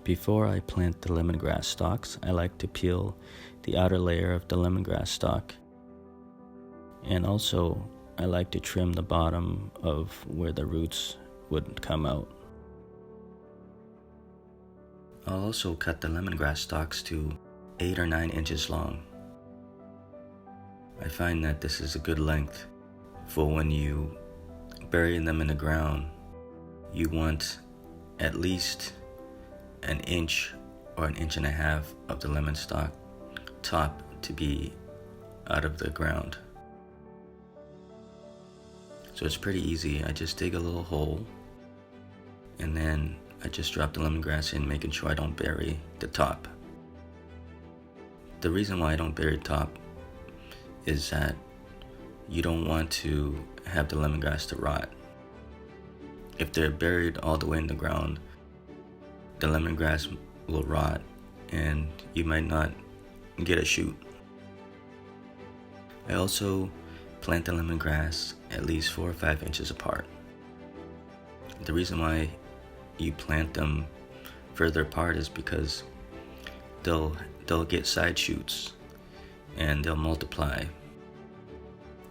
Before I plant the lemongrass stalks, I like to peel the outer layer of the lemongrass stalk. And also, I like to trim the bottom of where the roots would come out. I'll also cut the lemongrass stalks to 8 or 9 inches long. I find that this is a good length for when you bury them in the ground. You want at least an inch or an inch and a half of the lemon stalk top to be out of the ground. So it's pretty easy. I just dig a little hole and then I just drop the lemongrass in, making sure I don't bury the top. The reason why I don't bury the top is that you don't want to have the lemongrass to rot. If they're buried all the way in the ground, the lemongrass will rot and you might not get a shoot. I also plant the lemongrass at least 4 or 5 inches apart. The reason why you plant them further apart is because they'll get side shoots and they'll multiply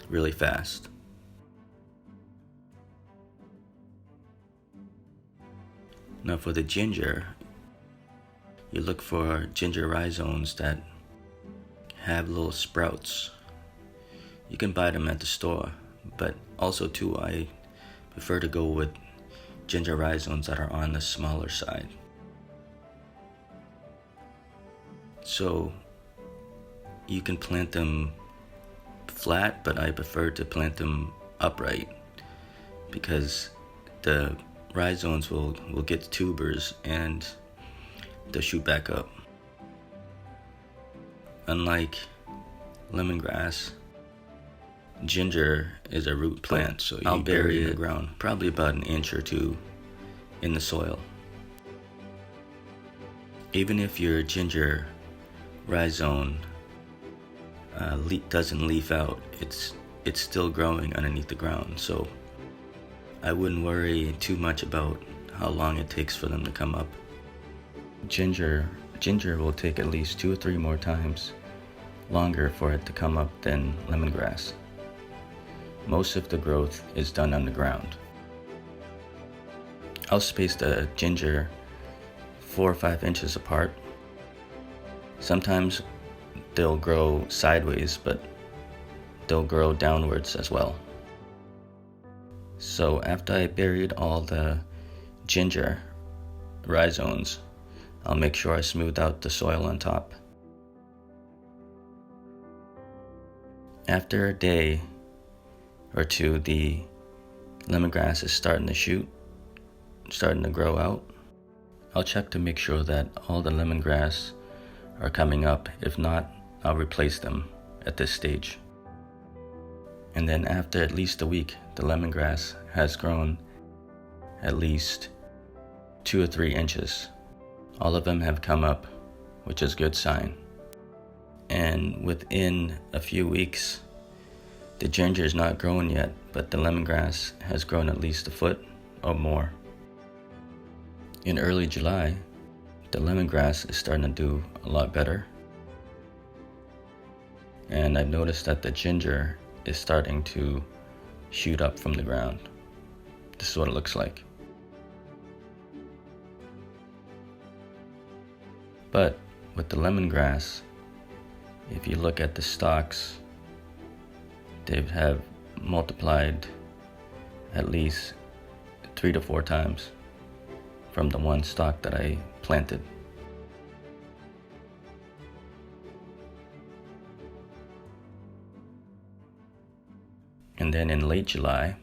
really fast. Now for the ginger, you look for ginger rhizomes that have little sprouts. You can buy them at the store, but also too, I prefer to go with ginger rhizomes that are on the smaller side. So you can plant them flat, but I prefer to plant them upright because the rhizomes will get tubers and they'll shoot back up. Unlike lemongrass, ginger is a root plant, so I'll bury it in the ground probably about an inch or 2 in the soil. Even if your ginger rhizome doesn't leaf out, it's still growing underneath the ground, so I wouldn't worry too much about how long it takes for them to come up. Ginger will take at least 2 or 3 more times longer for it to come up than lemongrass. Most of the growth is done underground. I'll space the ginger 4 or 5 inches apart. Sometimes they'll grow sideways, but they'll grow downwards as well. So after I buried all the ginger rhizomes, I'll make sure I smooth out the soil on top. After a day or 2, the lemongrass is starting to shoot, starting to grow out. I'll check to make sure that all the lemongrass are coming up. If not, I'll replace them at this stage. And then after at least a week, the lemongrass has grown at least 2 or 3 inches. All of them have come up, which is a good sign. And within a few weeks, the ginger is not growing yet, but the lemongrass has grown at least 1 foot or more. In early July, the lemongrass is starting to do a lot better. And I've noticed that the ginger is starting to shoot up from the ground. This is what it looks like. But with the lemongrass, if you look at the stalks, they have multiplied at least 3 to 4 times from the one stalk that I planted. And then in late July,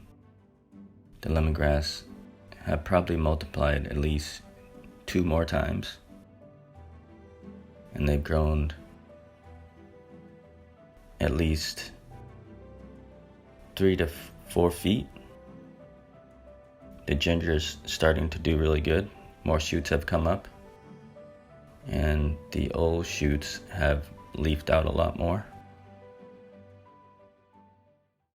the lemongrass have probably multiplied at least 2 more times. And they've grown at least 3 to 4 feet. The ginger is starting to do really good. More shoots have come up. And the old shoots have leafed out a lot more.